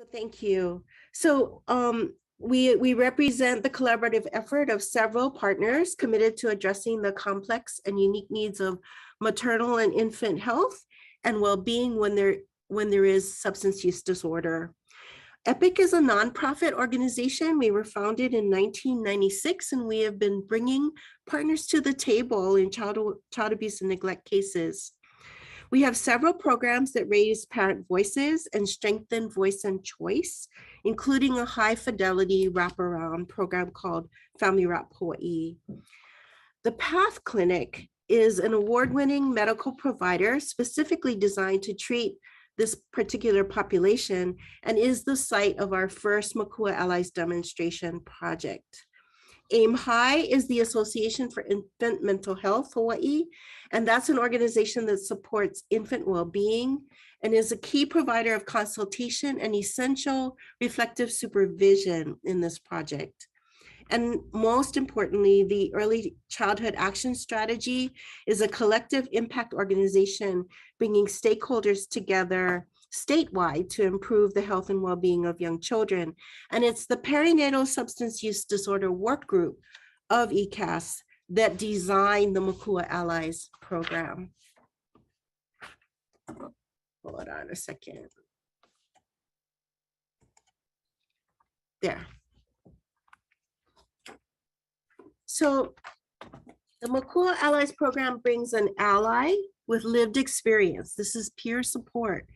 So thank you. So we represent the collaborative effort of several partners committed to addressing the complex and unique needs of maternal and infant health and well-being when there is substance use disorder. EPIC is a nonprofit organization. We were founded in 1996, and we have been bringing partners to the table in child abuse and neglect cases. We have several programs that raise parent voices and strengthen voice and choice, including a high fidelity wraparound program called Family Wrap Hawaii. The PATH Clinic is an award-winning medical provider specifically designed to treat this particular population and is the site of our first Makua Allies demonstration project. AIM High is the Association for Infant Mental Health Hawaii, and that's an organization that supports infant well-being and is a key provider of consultation and essential reflective supervision in this project. And most importantly, the Early Childhood Action Strategy is a collective impact organization bringing stakeholders together statewide to improve the health and well-being of young children. And it's the Perinatal Substance Use Disorder Work Group of ECAS that designed the Makua Allies program. Hold on a second. There. So the Makua Allies program brings an ally with lived experience. This is peer support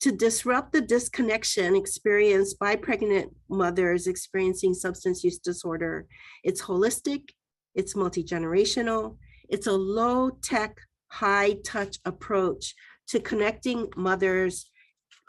to disrupt the disconnection experienced by pregnant mothers experiencing substance use disorder. It's holistic, it's multi-generational, it's a low-tech, high-touch approach to connecting mothers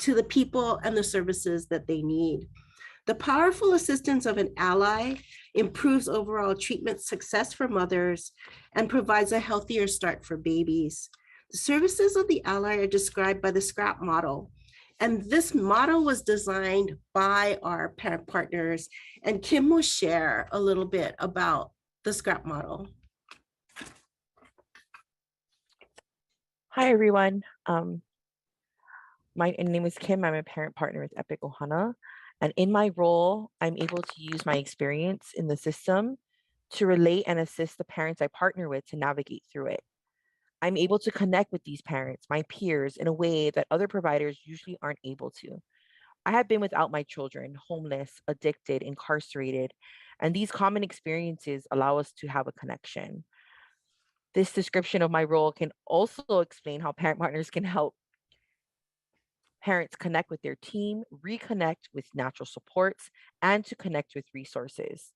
to the people and the services that they need. The powerful assistance of an ally improves overall treatment success for mothers and provides a healthier start for babies. The services of the ally are described by the SCRAP model. And this model was designed by our parent partners. And Kim will share a little bit about the SCRAP model. Hi, everyone. My name is Kim. I'm a parent partner with Epic Ohana. And in my role, I'm able to use my experience in the system to relate and assist the parents I partner with to navigate through it. I'm able to connect with these parents, my peers, in a way that other providers usually aren't able to. I have been without my children, homeless, addicted, incarcerated, and these common experiences allow us to have a connection. This description of my role can also explain how parent partners can help parents connect with their team, reconnect with natural supports, and to connect with resources.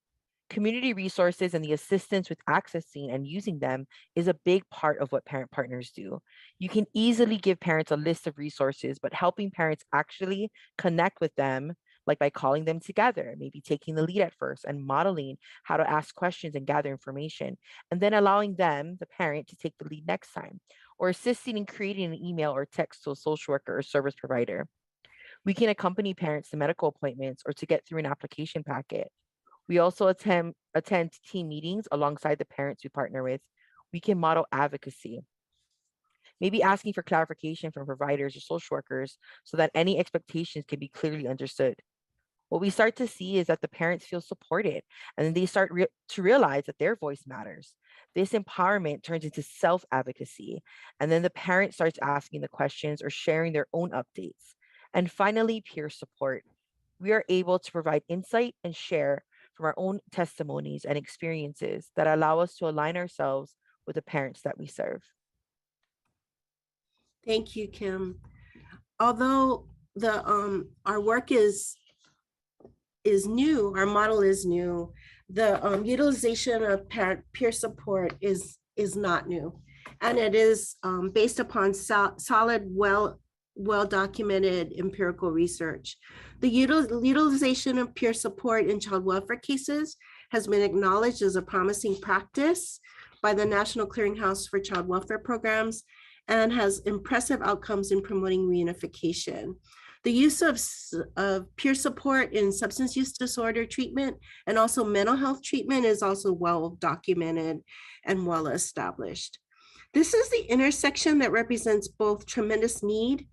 Community resources and the assistance with accessing and using them is a big part of what parent partners do. You can easily give parents a list of resources, but helping parents actually connect with them, like by calling them together, maybe taking the lead at first and modeling how to ask questions and gather information, and then allowing them, the parent, to take the lead next time, or assisting in creating an email or text to a social worker or service provider. We can accompany parents to medical appointments or to get through an application packet. We also attend team meetings alongside the parents we partner with. We can model advocacy, maybe asking for clarification from providers or social workers so that any expectations can be clearly understood. What we start to see is that the parents feel supported and then they start to realize that their voice matters. This empowerment turns into self-advocacy, and then the parent starts asking the questions or sharing their own updates. And finally, peer support. We are able to provide insight and share from our own testimonies and experiences that allow us to align ourselves with the parents that we serve. Thank you, Kim. Although our work is new, our model is new, the utilization of peer support is not new. And it is based upon solid, well-documented empirical research. The utilization of peer support in child welfare cases has been acknowledged as a promising practice by the National Clearinghouse for Child Welfare Programs and has impressive outcomes in promoting reunification. The use of peer support in substance use disorder treatment and also mental health treatment is also well documented and well established. This is the intersection that represents both tremendous need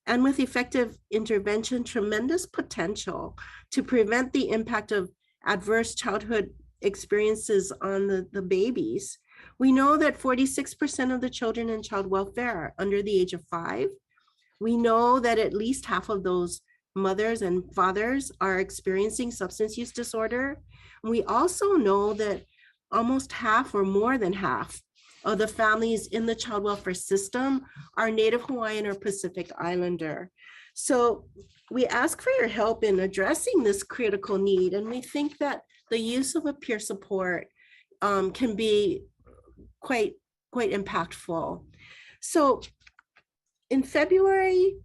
and with effective intervention, tremendous potential to prevent the impact of adverse childhood experiences on the babies. We know that 46% of the children in child welfare are under the age of 5. We know that at least half of those mothers and fathers are experiencing substance use disorder. We also know that almost half or more than half of the families in the child welfare system are Native Hawaiian or Pacific Islander. So we ask for your help in addressing this critical need. And we think that the use of a peer support can be quite impactful. So in February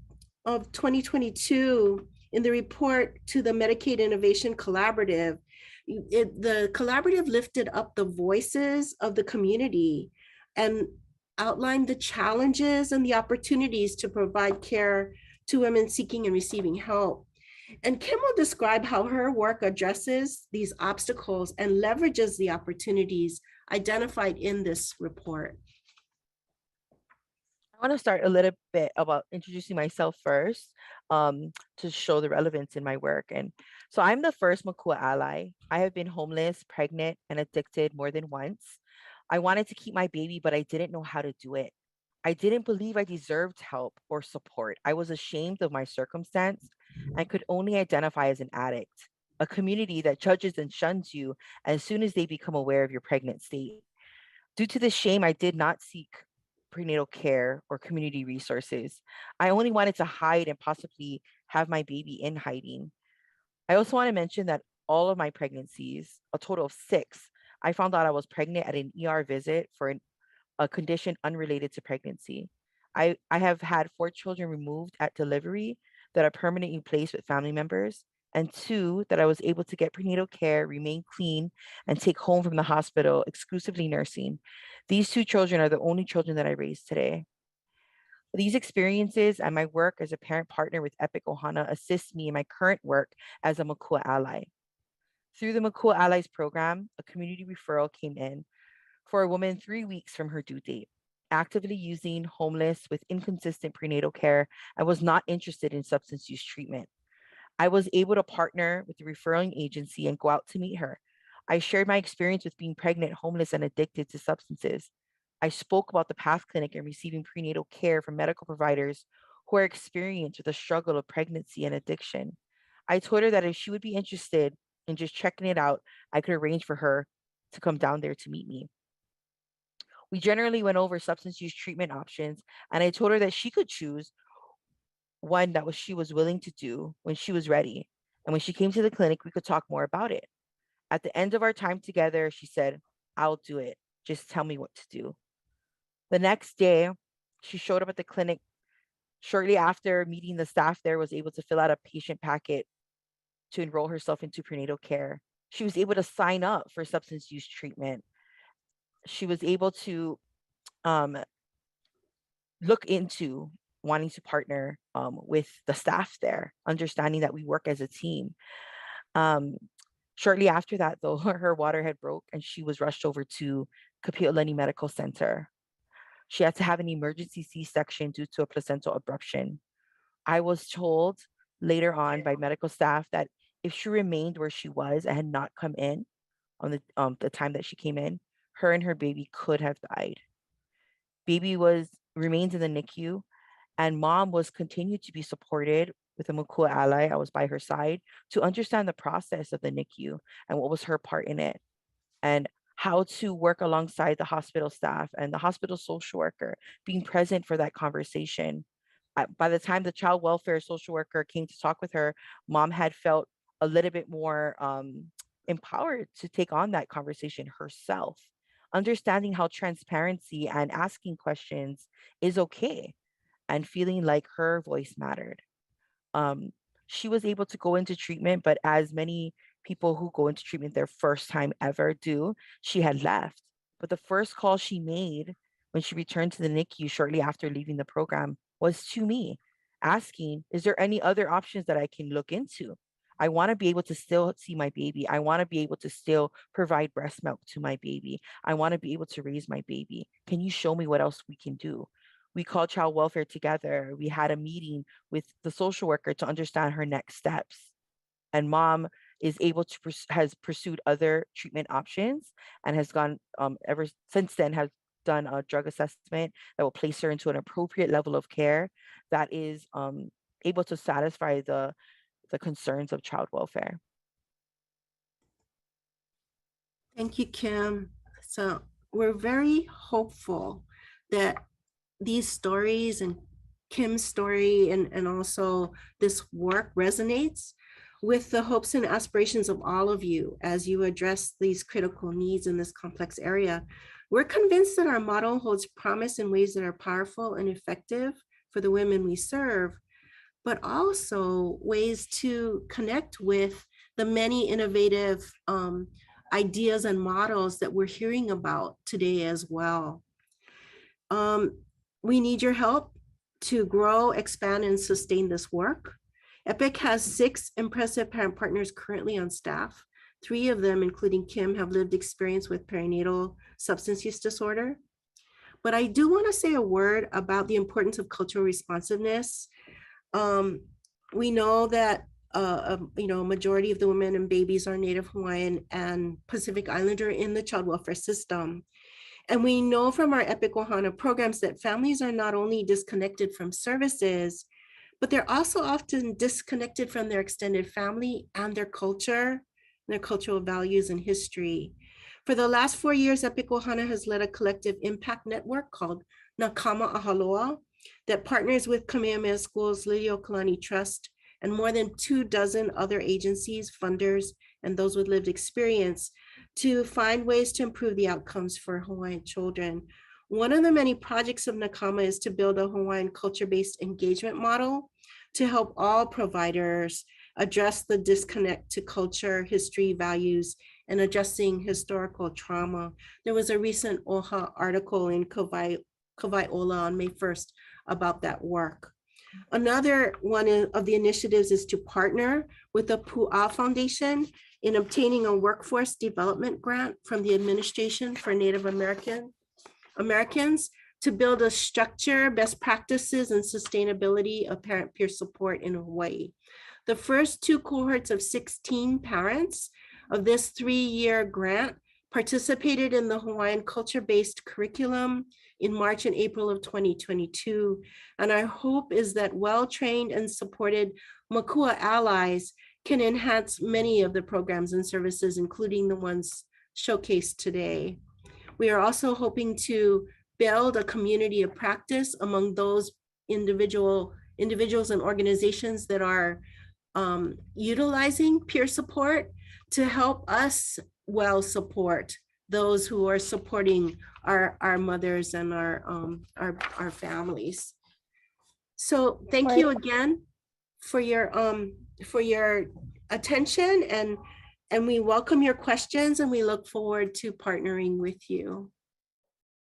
of 2022, in the report to the Medicaid Innovation Collaborative, the collaborative lifted up the voices of the community and outlined the challenges and the opportunities to provide care to women seeking and receiving help. And Kim will describe how her work addresses these obstacles and leverages the opportunities identified in this report. I want to start a little bit about introducing myself first, to show the relevance in my work. And so I'm the first Makua ally. I have been homeless, pregnant, and addicted more than once. I wanted to keep my baby, but I didn't know how to do it. I didn't believe I deserved help or support. I was ashamed of my circumstance and could only identify as an addict, a community that judges and shuns you as soon as they become aware of your pregnant state. Due to this shame, I did not seek prenatal care or community resources. I only wanted to hide and possibly have my baby in hiding. I also want to mention that all of my pregnancies, a total of 6, I found out I was pregnant at an ER visit for a condition unrelated to pregnancy. I have had 4 children removed at delivery that are permanently placed with family members, and 2 that I was able to get prenatal care, remain clean, and take home from the hospital exclusively nursing. These 2 children are the only children that I raised today. These experiences and my work as a parent partner with Epic Ohana assist me in my current work as a Makua ally. Through the Makua Allies program, a community referral came in for a woman 3 weeks from her due date, actively using, homeless, with inconsistent prenatal care, and was not interested in substance use treatment. I was able to partner with the referring agency and go out to meet her. I shared my experience with being pregnant, homeless, and addicted to substances. I spoke about the Path Clinic and receiving prenatal care from medical providers who are experienced with the struggle of pregnancy and addiction. I told her that if she would be interested in just checking it out, I could arrange for her to come down there to meet me. We generally went over substance use treatment options, and I told her that she could choose one that was she was willing to do when she was ready. And when she came to the clinic, we could talk more about it. At the end of our time together, she said, "I'll do it. Just tell me what to do." The next day, she showed up at the clinic. Shortly after meeting the staff there, was able to fill out a patient packet to enroll herself into prenatal care. She was able to sign up for substance use treatment. She was able to um, look into wanting to partner with the staff there, understanding that we work as a team. Um, Shortly after that, though, her water had broke and she was rushed over to Kapi'olani Medical Center. She had to have an emergency C-section due to a placental abruption. I was told later on by medical staff that if she remained where she was and had not come in on the time that she came in, her and her baby could have died. Baby remains in the NICU, and mom was continued to be supported with a Mukua ally. I was by her side to understand the process of the NICU and what was her part in it, and how to work alongside the hospital staff and the hospital social worker, being present for that conversation. By the time the child welfare social worker came to talk with her, mom had felt a little bit more empowered to take on that conversation herself, understanding how transparency and asking questions is okay, and feeling like her voice mattered. Um, she was able to go into treatment, but as many people who go into treatment their first time ever do, she had left. But the first call she made when she returned to the NICU shortly after leaving the program was to me, asking, "Is there any other options that I can look into? I want to be able to still see my baby. I want to be able to still provide breast milk to my baby. I want to be able to raise my baby. Can you show me what else we can do?" We called child welfare together. We had a meeting with the social worker to understand her next steps. And mom is able to has pursued other treatment options and has gone ever since then has done a drug assessment that will place her into an appropriate level of care that is able to satisfy the concerns of child welfare. Thank you, Kim. So we're very hopeful that these stories and Kim's story and also this work resonates with the hopes and aspirations of all of you as you address these critical needs in this complex area. We're convinced that our model holds promise in ways that are powerful and effective for the women we serve, but also ways to connect with the many innovative ideas and models that we're hearing about today as well. We need your help to grow, expand, and sustain this work. EPIC has 6 impressive parent partners currently on staff. 3 of them, including Kim, have lived experience with perinatal substance use disorder. But I do want to say a word about the importance of cultural responsiveness. We know that a majority of the women and babies are Native Hawaiian and Pacific Islander in the child welfare system. And we know from our EPIC Ohana programs that families are not only disconnected from services, but they're also often disconnected from their extended family and their culture, their cultural values and history. For the last 4 years, EPIC Ohana has led a collective impact network called Nakama Ahaloa that partners with Kamehameha School's Liliuokalani Trust and more than 24 other agencies, funders, and those with lived experience to find ways to improve the outcomes for Hawaiian children. One of the many projects of Nakama is to build a Hawaiian culture-based engagement model to help all providers address the disconnect to culture, history, values, and addressing historical trauma. There was a recent OHA article in Kawaiola on May 1st about that work. Another one of the initiatives is to partner with the Pu'a Foundation in obtaining a workforce development grant from the Administration for Native Americans to build a structure, best practices, and sustainability of parent peer support in Hawaii. The first 2 cohorts of 16 parents of this 3-year grant participated in the Hawaiian culture-based curriculum in March and April of 2022. And our hope is that well-trained and supported Makua allies can enhance many of the programs and services, including the ones showcased today. We are also hoping to build a community of practice among those individuals and organizations that are utilizing peer support to help us well support those who are supporting our mothers and our families. So thank you again for your attention, and we welcome your questions, and we look forward to partnering with you.